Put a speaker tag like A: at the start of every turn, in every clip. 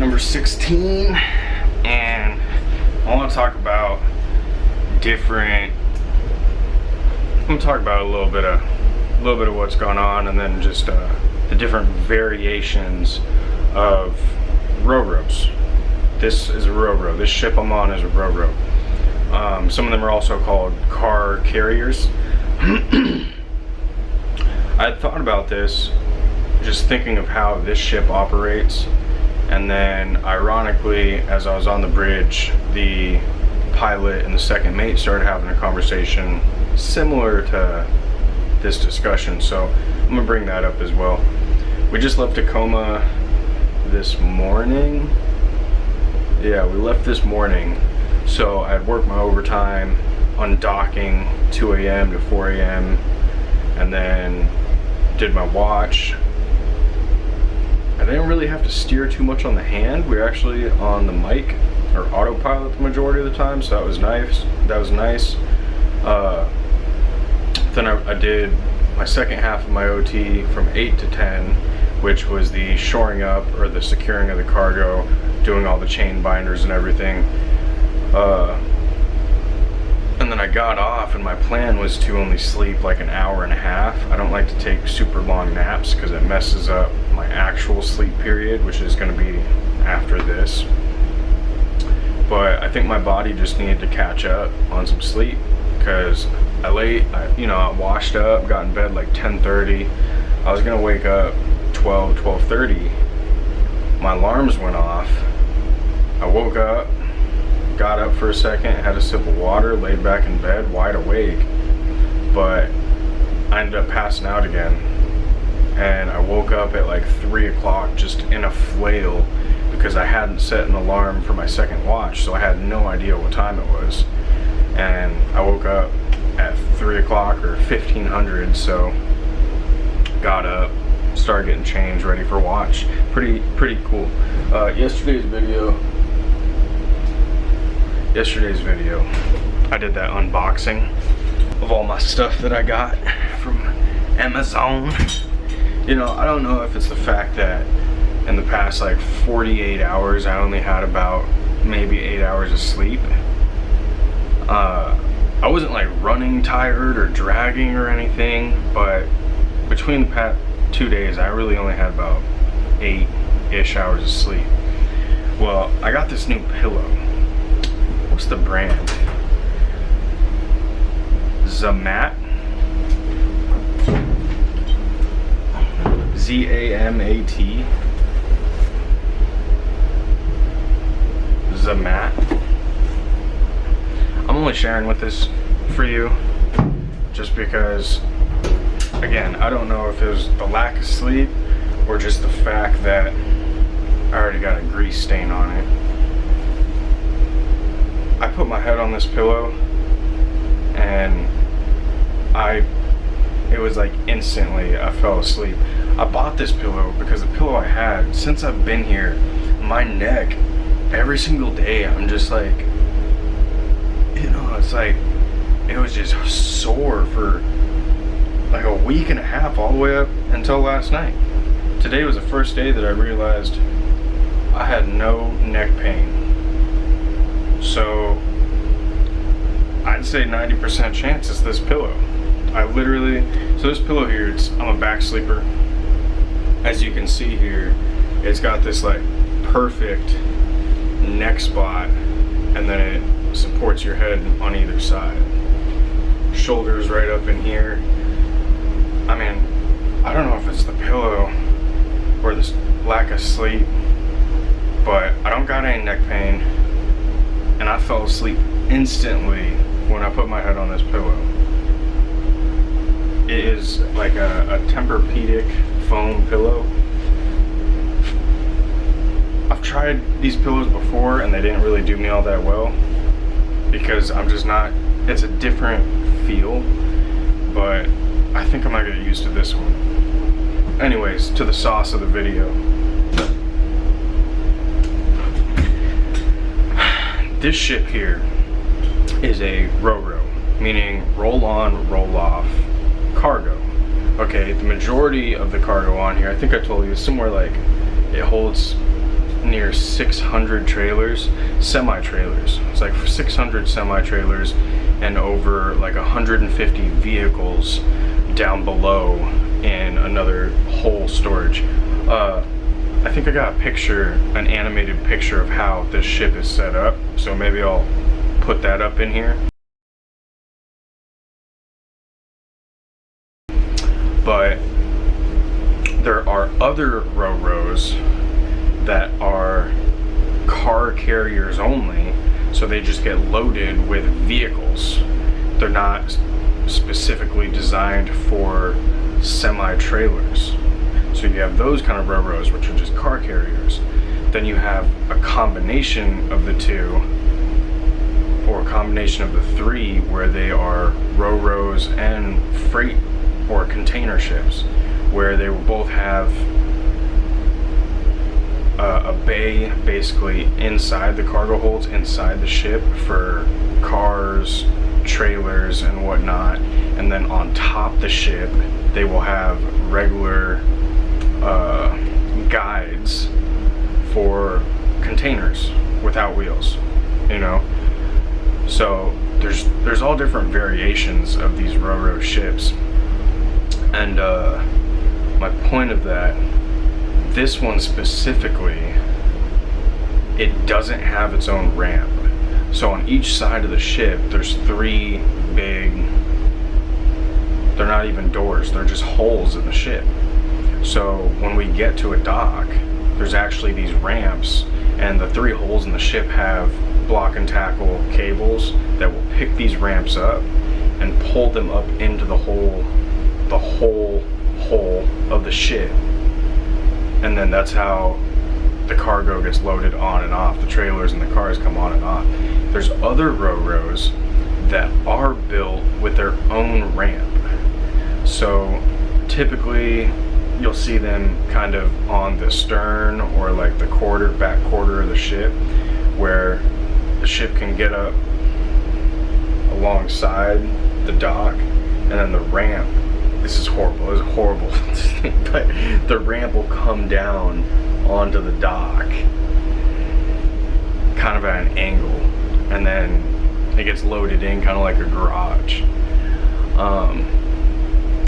A: number 16, and I want to talk about different. I'm gonna talk about a little bit of what's going on, and then just the different variations of Roros. This is a Roro. This ship I'm on is a Roro. Some of them are also called car carriers. I had thought about this, just thinking of how this ship operates, and then ironically, as I was on the bridge, the pilot and the second mate started having a conversation similar to this discussion, so I'm gonna bring that up as well. We just left Tacoma this morning. Yeah, we left this morning, so I had worked my overtime undocking 2 a.m. to 4 a.m. and then did my watch. I didn't really have to steer too much on the hand. We were actually on the mic or autopilot the majority of the time, so that was nice. Then I did my second half of my OT from 8 to 10, which was the shoring up or the securing of the cargo, doing all the chain binders and everything. And then I got off, and my plan was to only sleep like an hour and a half. I don't like to take super long naps because it messes up my actual sleep period, which is going to be after this. But I think my body just needed to catch up on some sleep because I washed up, got in bed like 10:30. I was gonna wake up 12:30. My alarms went off. I woke up, got up for a second, had a sip of water, laid back in bed, wide awake. But I ended up passing out again. And I woke up at like 3 o'clock just in a flail because I hadn't set an alarm for my second watch, so I had no idea what time it was. And I woke up at 3 o'clock or 1500, so got up, started getting changed, ready for watch. Pretty cool. Yesterday's video, I did that unboxing of all my stuff that I got from Amazon. You know, I don't know if it's the fact that in the past like 48 hours I only had about maybe 8 hours of sleep. I wasn't like running tired or dragging or anything, but between the past 2 days I really only had about 8-ish hours of sleep. Well, I got this new pillow. What's the brand? Zamat. Z-A-M-A-T. Zamat. I'm only sharing with this for you just because, again, I don't know if it was the lack of sleep or just the fact that I already got a grease stain on it. I put my head on this pillow and it was like instantly I fell asleep. I bought this pillow because the pillow I had, since I've been here, my neck, every single day I'm just like, it's like, it was just sore for like a week and a half, all the way up until last night. Today was the first day that I realized I had no neck pain. So I'd say 90% chance it's this pillow. So this pillow here, I'm a back sleeper. As you can see here, it's got this like perfect neck spot, and then it supports your head on either side. Shoulders right up in here. I mean, I don't know if it's the pillow or this lack of sleep, but I don't got any neck pain, and I fell asleep instantly when I put my head on this pillow. It is like a Tempur-Pedic foam pillow. I've tried these pillows before and they didn't really do me all that well because I'm just not, it's a different feel, but I think I'm not gonna get used to this one. Anyways, to the sauce of the video. This ship here is a Roro, meaning roll on, roll off cargo. Okay, the majority of the cargo on here, I think I told you, is somewhere like, it holds near 600 trailers, semi-trailers. It's like 600 semi-trailers and over like 150 vehicles down below in another whole storage. I think I got a picture, an animated picture of how this ship is set up, so maybe I'll put that up in here. But there are other Roros that are car carriers only, so they just get loaded with vehicles. They're not specifically designed for semi-trailers. So you have those kind of Roros, which are just car carriers. Then you have a combination of the two, or a combination of the three, where they are Roros and freight or container ships, where they will both have a bay basically inside the cargo holds inside the ship for cars, trailers, and whatnot. And then on top the ship, they will have regular guides for containers without wheels, you know. So there's all different variations of these Roro ships. And my point of that, this one specifically, it doesn't have its own ramp. So on each side of the ship, there's three big, they're not even doors, they're just holes in the ship. So when we get to a dock, there's actually these ramps, and the three holes in the ship have block and tackle cables that will pick these ramps up and pull them up into the whole hole of the ship. And then that's how the cargo gets loaded on and off. The trailers and the cars come on and off. There's other Roros that are built with their own ramp. So typically you'll see them kind of on the stern or like the back quarter of the ship, where the ship can get up alongside the dock, and then the ramp, this is horrible, it's horrible, but the ramp will come down onto the dock kind of at an angle, and then it gets loaded in kind of like a garage.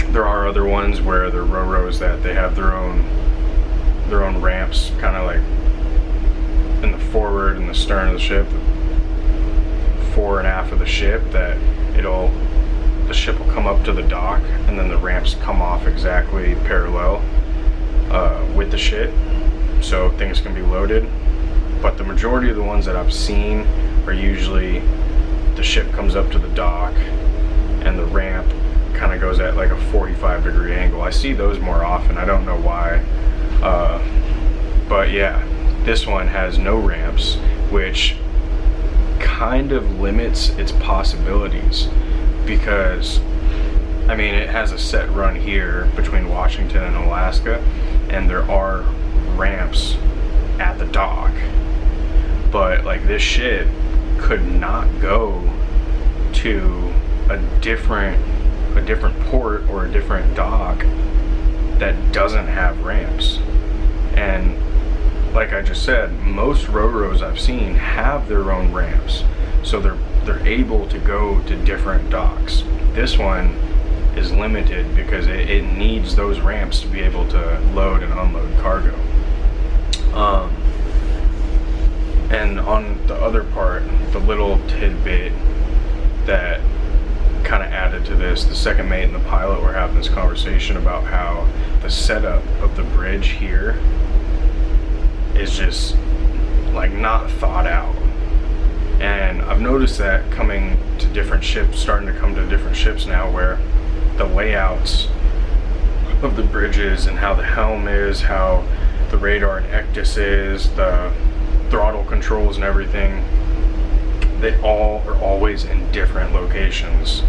A: There are other ones where they're Roros that they have their own ramps, kind of like in the forward and the stern of the ship, fore and aft of the ship, that the ship will come up to the dock, and then the ramps come off exactly parallel with the ship, so things can be loaded. But the majority of the ones that I've seen are usually the ship comes up to the dock and the ramp kind of goes at like a 45-degree angle. I see those more often, I don't know why. But yeah, this one has no ramps, which kind of limits its possibilities, because I mean, it has a set run here between Washington and Alaska, and there are ramps at the dock, but like this ship could not go to a different port or a different dock that doesn't have ramps. And like I just said, most Roros I've seen have their own ramps, so they're able to go to different docks. This one is limited because it needs those ramps to be able to load and unload cargo. And on the other part, the little tidbit that kind of added to this, the second mate and the pilot were having this conversation about how the setup of the bridge here is just like not thought out. And I've noticed that coming to different ships, starting to come to different ships now, where the layouts of the bridges and how the helm is, how the radar and ectis is, the throttle controls and everything, they all are always in different locations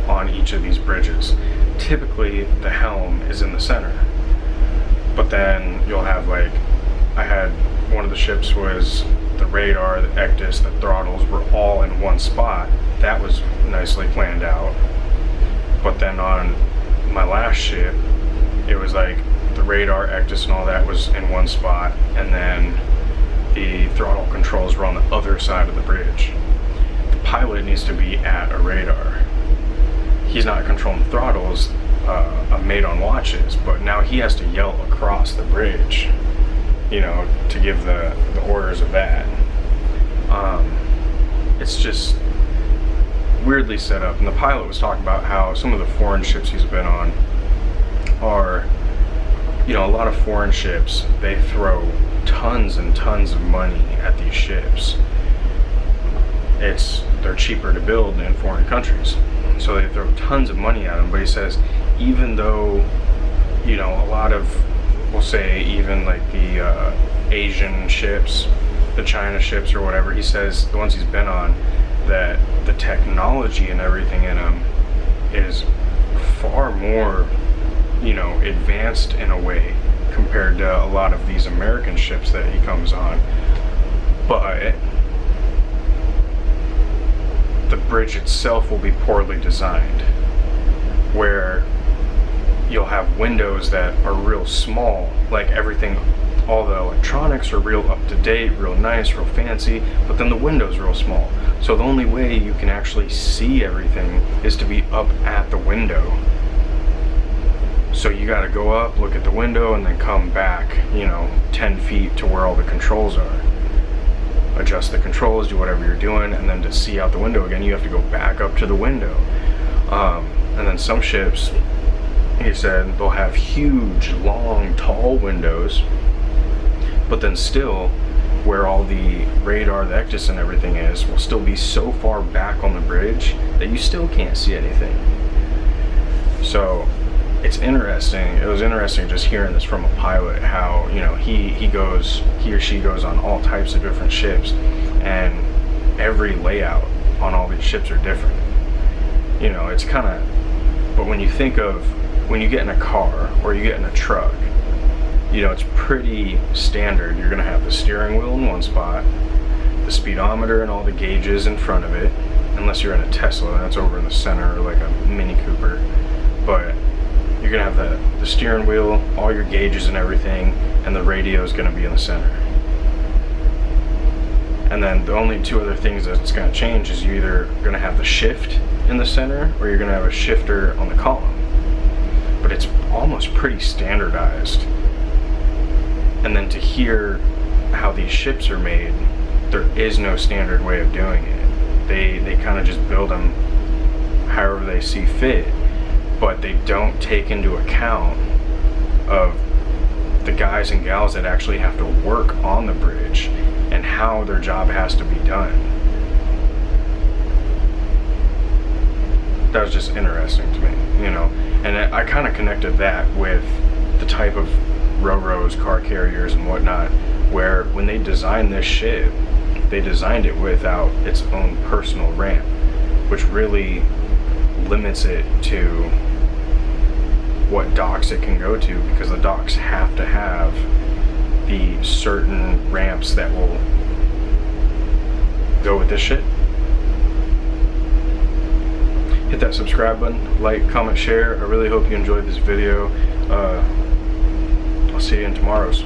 A: on each of these bridges. Typically the helm is in the center, but then you'll have, like, I had one of the ships was the radar, the ectis, the throttles were all in one spot. That was nicely planned out. But then on my last ship, it was like the radar, ectis, and all that was in one spot, and then the throttle controls were on the other side of the bridge. The pilot needs to be at a radar. He's not controlling the throttles, a mate on watches, but now he has to yell across the bridge, to give the orders of that. It's just weirdly set up. And the pilot was talking about how some of the foreign ships he's been on are, a lot of foreign ships, they throw tons and tons of money at these ships. They're cheaper to build in foreign countries, so they throw tons of money at them. But he says, even though, a lot of, we'll say, even like the Asian ships, the China ships or whatever, he says the ones he's been on, that the technology and everything in them is far more, advanced in a way compared to a lot of these American ships that he comes on. But the bridge itself will be poorly designed, where you'll have windows that are real small, like everything, all the electronics are real up to date, real nice, real fancy, but then the window's real small. So the only way you can actually see everything is to be up at the window. So you gotta go up, look at the window, and then come back, 10 feet to where all the controls are. Adjust the controls, do whatever you're doing, and then to see out the window again, you have to go back up to the window. And then some ships, he said, they'll have huge, long, tall windows, but then still, where all the radar, the ECDIS and everything is, will still be so far back on the bridge that you still can't see anything. So it's interesting. It was interesting just hearing this from a pilot, how, he or she goes on all types of different ships, and every layout on all these ships are different. It's kind of, but when you think of, when you get in a car or you get in a truck, it's pretty standard. You're gonna have the steering wheel in one spot, the speedometer and all the gauges in front of it, unless you're in a Tesla, that's over in the center, like a Mini Cooper. But you're gonna have the steering wheel, all your gauges and everything, and the radio is gonna be in the center. And then the only two other things that's gonna change is you're either gonna have the shift in the center, or you're gonna have a shifter on the column. But it's almost pretty standardized. And then to hear how these ships are made, there is no standard way of doing it. They kind of just build them however they see fit, but they don't take into account of the guys and gals that actually have to work on the bridge and how their job has to be done. That was just interesting to me, and I kind of connected that with the type of Roros, car carriers and whatnot, where when they designed this ship, they designed it without its own personal ramp, which really limits it to what docks it can go to, because the docks have to have the certain ramps that will go with this ship. Hit that subscribe button, like, comment, share. I really hope you enjoyed this video. I'll see you in tomorrow's.